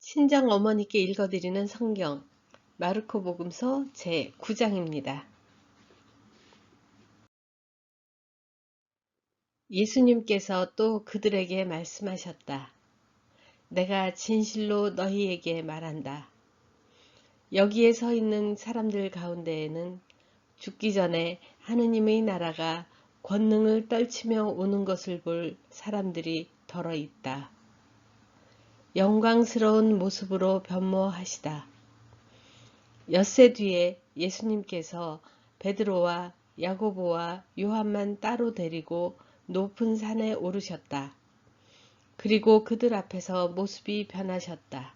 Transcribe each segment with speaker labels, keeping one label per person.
Speaker 1: 친정 어머니께 읽어드리는 성경 마르코복음서 제9장입니다. 예수님께서 또 그들에게 말씀하셨다. 내가 진실로 너희에게 말한다. 여기에 서 있는 사람들 가운데에는 죽기 전에 하느님의 나라가 권능을 떨치며 오는 것을 볼 사람들이 덜어 있다. 영광스러운 모습으로 변모하시다. 엿새 뒤에 예수님께서 베드로와 야고보와 요한만 따로 데리고 높은 산에 오르셨다. 그리고 그들 앞에서 모습이 변하셨다.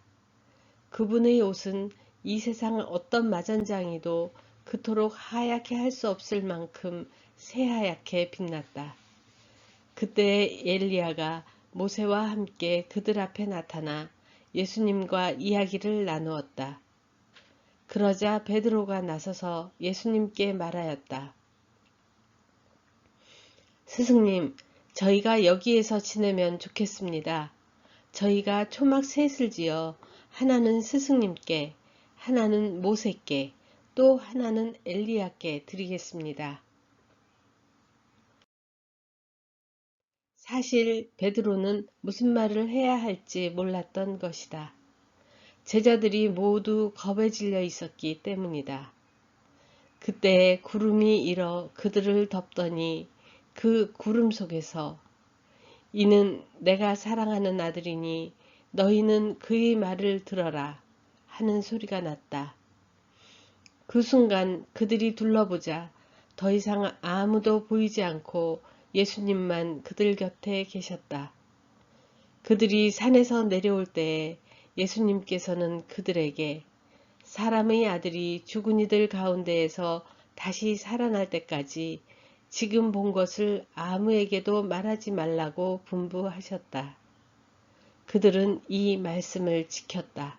Speaker 1: 그분의 옷은 이 세상 어떤 마전장이도 그토록 하얗게 할 수 없을 만큼 새하얗게 빛났다. 그때 엘리야가 모세와 함께 그들 앞에 나타나 예수님과 이야기를 나누었다. 그러자 베드로가 나서서 예수님께 말하였다. 스승님, 저희가 여기에서 지내면 좋겠습니다. 저희가 초막 셋을 지어 하나는 스승님께, 하나는 모세께, 또 하나는 엘리야께 드리겠습니다. 사실 베드로는 무슨 말을 해야 할지 몰랐던 것이다. 제자들이 모두 겁에 질려 있었기 때문이다. 그때 구름이 일어 그들을 덮더니 그 구름 속에서 이는 내가 사랑하는 아들이니 너희는 그의 말을 들어라 하는 소리가 났다. 그 순간 그들이 둘러보자 더 이상 아무도 보이지 않고 예수님만 그들 곁에 계셨다. 그들이 산에서 내려올 때에 예수님께서는 그들에게 사람의 아들이 죽은 이들 가운데에서 다시 살아날 때까지 지금 본 것을 아무에게도 말하지 말라고 분부하셨다. 그들은 이 말씀을 지켰다.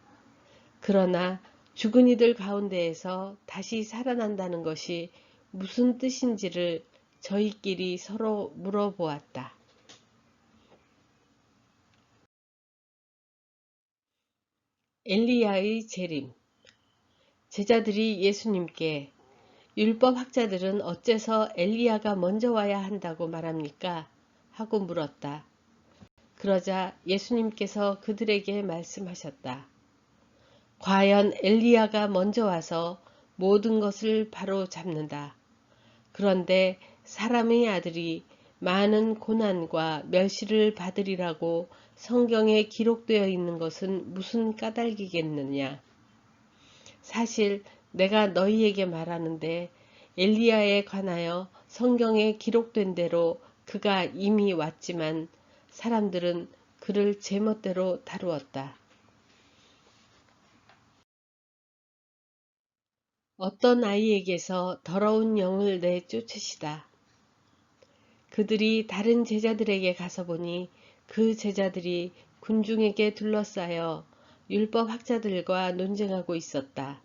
Speaker 1: 그러나 죽은 이들 가운데에서 다시 살아난다는 것이 무슨 뜻인지를 저희끼리 서로 물어보았다. 엘리야의 재림. 제자들이 예수님께 율법학자들은 어째서 엘리야가 먼저 와야 한다고 말합니까? 하고 물었다. 그러자 예수님께서 그들에게 말씀하셨다. 과연 엘리야가 먼저 와서 모든 것을 바로 잡는다. 그런데 사람의 아들이 많은 고난과 멸시를 받으리라고 성경에 기록되어 있는 것은 무슨 까닭이겠느냐. 사실 내가 너희에게 말하는데 엘리야에 관하여 성경에 기록된 대로 그가 이미 왔지만 사람들은 그를 제멋대로 다루었다. 어떤 아이에게서 더러운 영을 내쫓으시다. 그들이 다른 제자들에게 가서 보니 그 제자들이 군중에게 둘러싸여 율법학자들과 논쟁하고 있었다.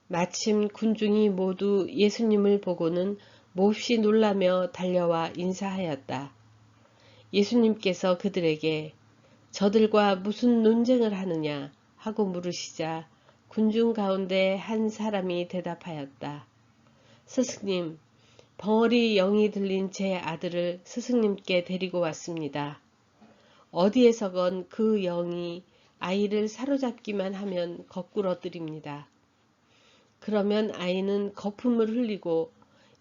Speaker 1: 마침 군중이 모두 예수님을 보고는 몹시 놀라며 달려와 인사하였다. 예수님께서 그들에게 저들과 무슨 논쟁을 하느냐 하고 물으시자 군중 가운데 한 사람이 대답하였다. 스승님, 벙어리 영이 들린 제 아들을 스승님께 데리고 왔습니다. 어디에서건 그 영이 아이를 사로잡기만 하면 거꾸러뜨립니다. 그러면 아이는 거품을 흘리고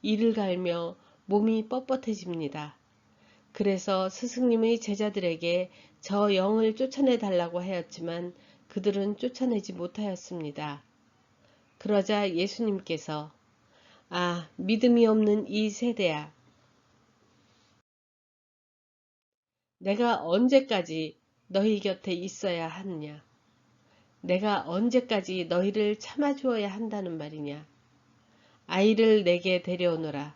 Speaker 1: 이를 갈며 몸이 뻣뻣해집니다. 그래서 스승님의 제자들에게 저 영을 쫓아내 달라고 하였지만 그들은 쫓아내지 못하였습니다. 그러자 예수님께서 믿음이 없는 이 세대야. 내가 언제까지 너희 곁에 있어야 하느냐? 내가 언제까지 너희를 참아주어야 한다는 말이냐? 아이를 내게 데려오너라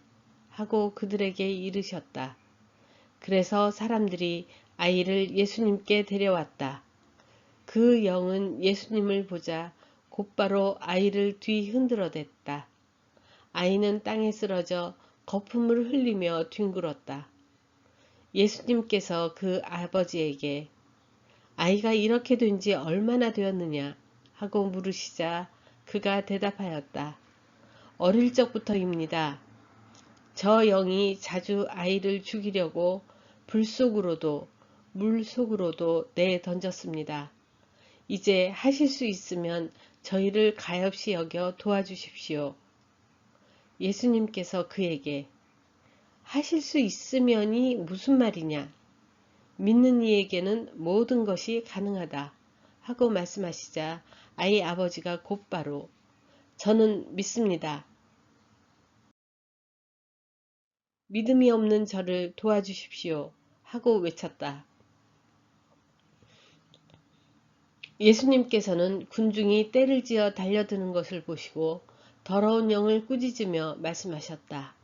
Speaker 1: 하고 그들에게 이르셨다. 그래서 사람들이 아이를 예수님께 데려왔다. 그 영은 예수님을 보자 곧바로 아이를 뒤 흔들어댔다. 아이는 땅에 쓰러져 거품을 흘리며 뒹굴었다. 예수님께서 그 아버지에게 아이가 이렇게 된 지 얼마나 되었느냐 하고 물으시자 그가 대답하였다. 어릴 적부터입니다. 저 영이 자주 아이를 죽이려고 불 속으로도 물 속으로도 내던졌습니다. 이제 하실 수 있으면 저희를 가엾이 여겨 도와주십시오. 예수님께서 그에게 하실 수 있으면이 무슨 말이냐? 믿는 이에게는 모든 것이 가능하다 하고 말씀하시자 아이 아버지가 곧바로 저는 믿습니다. 믿음이 없는 저를 도와주십시오 하고 외쳤다. 예수님께서는 군중이 떼를 지어 달려드는 것을 보시고 더러운 영을 꾸짖으며 말씀하셨다.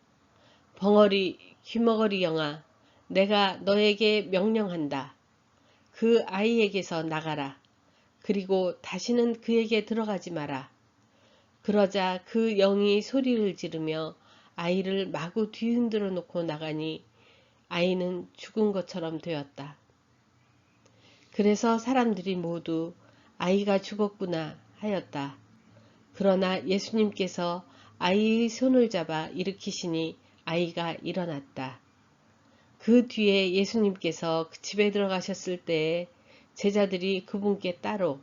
Speaker 1: 벙어리 귀머거리 영아, 내가 너에게 명령한다. 그 아이에게서 나가라. 그리고 다시는 그에게 들어가지 마라. 그러자 그 영이 소리를 지르며 아이를 마구 뒤흔들어 놓고 나가니 아이는 죽은 것처럼 되었다. 그래서 사람들이 모두 아이가 죽었구나 하였다. 그러나 예수님께서 아이의 손을 잡아 일으키시니 아이가 일어났다. 그 뒤에 예수님께서 그 집에 들어가셨을 때에 제자들이 그분께 따로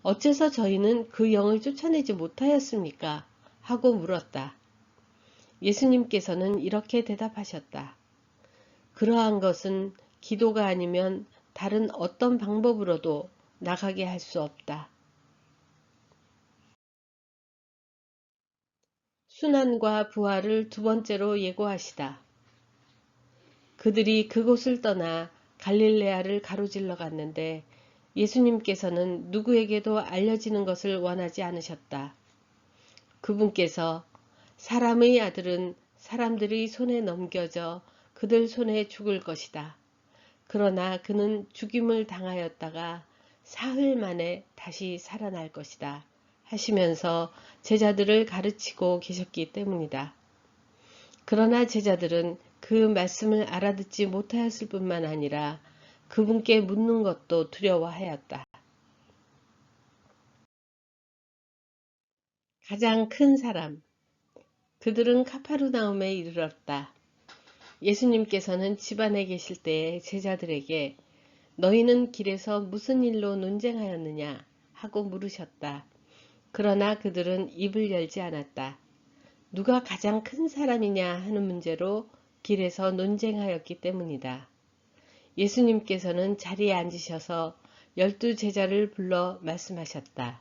Speaker 1: 어째서 저희는 그 영을 쫓아내지 못하였습니까? 하고 물었다. 예수님께서는 이렇게 대답하셨다. 그러한 것은 기도가 아니면 다른 어떤 방법으로도 나가게 할 수 없다. 순환과 부활을 두 번째로 예고하시다. 그들이 그곳을 떠나 갈릴레아를 가로질러 갔는데 예수님께서는 누구에게도 알려지는 것을 원하지 않으셨다. 그분께서 사람의 아들은 사람들의 손에 넘겨져 그들 손에 죽을 것이다. 그러나 그는 죽임을 당하였다가 사흘 만에 다시 살아날 것이다. 하시면서 제자들을 가르치고 계셨기 때문이다. 그러나 제자들은 그 말씀을 알아듣지 못하였을 뿐만 아니라 그분께 묻는 것도 두려워하였다. 가장 큰 사람. 그들은 카파르나움에 이르렀다. 예수님께서는 집안에 계실 때에 제자들에게 너희는 길에서 무슨 일로 논쟁하였느냐 하고 물으셨다. 그러나 그들은 입을 열지 않았다. 누가 가장 큰 사람이냐 하는 문제로 길에서 논쟁하였기 때문이다. 예수님께서는 자리에 앉으셔서 12 제자를 불러 말씀하셨다.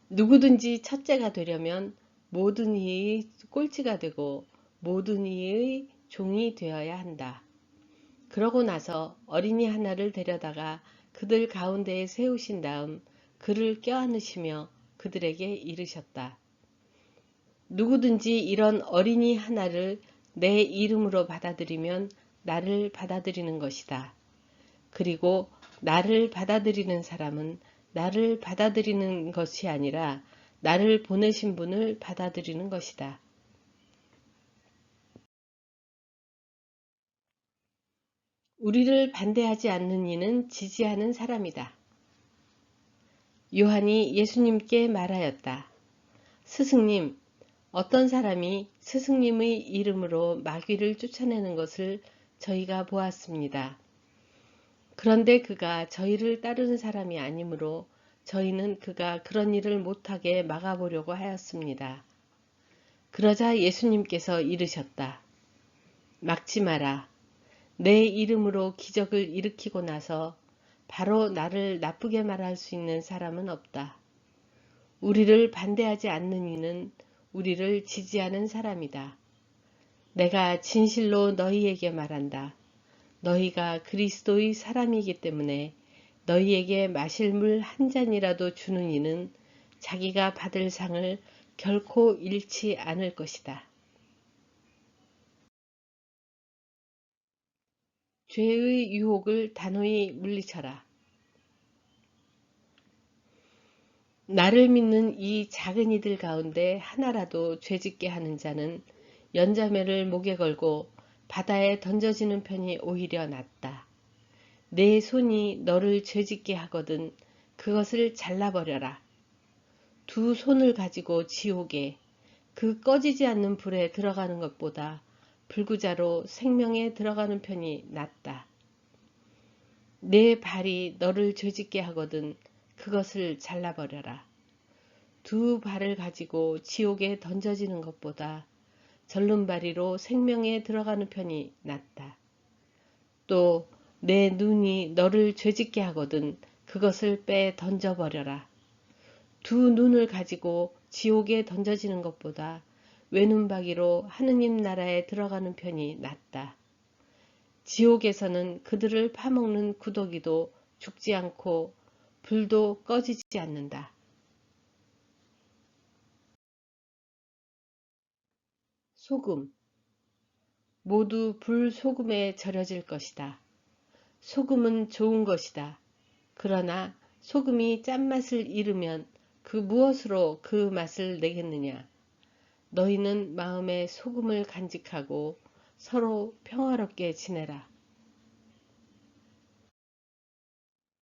Speaker 1: 누구든지 첫째가 되려면 모든 이의 꼴찌가 되고 모든 이의 종이 되어야 한다. 그러고 나서 어린이 하나를 데려다가 그들 가운데에 세우신 다음 그를 껴안으시며 그들에게 이르셨다. 누구든지 이런 어린이 하나를 내 이름으로 받아들이면 나를 받아들이는 것이다. 그리고 나를 받아들이는 사람은 나를 받아들이는 것이 아니라 나를 보내신 분을 받아들이는 것이다. 우리를 반대하지 않는 이는 지지하는 사람이다. 요한이 예수님께 말하였다. 스승님, 어떤 사람이 스승님의 이름으로 마귀를 쫓아내는 것을 저희가 보았습니다. 그런데 그가 저희를 따르는 사람이 아니므로 저희는 그가 그런 일을 못하게 막아보려고 하였습니다. 그러자 예수님께서 이르셨다. 막지 마라. 내 이름으로 기적을 일으키고 나서 바로 나를 나쁘게 말할 수 있는 사람은 없다. 우리를 반대하지 않는 이는 우리를 지지하는 사람이다. 내가 진실로 너희에게 말한다. 너희가 그리스도의 사람이기 때문에 너희에게 마실 물 한 잔이라도 주는 이는 자기가 받을 상을 결코 잃지 않을 것이다. 죄의 유혹을 단호히 물리쳐라. 나를 믿는 이 작은 이들 가운데 하나라도 죄짓게 하는 자는 연자매를 목에 걸고 바다에 던져지는 편이 오히려 낫다. 내 손이 너를 죄짓게 하거든 그것을 잘라버려라. 두 손을 가지고 지옥에 그 꺼지지 않는 불에 들어가는 것보다 불구자로 생명에 들어가는 편이 낫다. 내 발이 너를 죄짓게 하거든 그것을 잘라버려라. 두 발을 가지고 지옥에 던져지는 것보다 절름발이로 생명에 들어가는 편이 낫다. 또 내 눈이 너를 죄짓게 하거든 그것을 빼 던져버려라. 두 눈을 가지고 지옥에 던져지는 것보다 외눈박이로 하느님 나라에 들어가는 편이 낫다. 지옥에서는 그들을 파먹는 구더기도 죽지 않고 불도 꺼지지 않는다. 소금. 모두 불소금에 절여질 것이다. 소금은 좋은 것이다. 그러나 소금이 짠맛을 잃으면 그 무엇으로 그 맛을 내겠느냐. 너희는 마음에 소금을 간직하고 서로 평화롭게 지내라.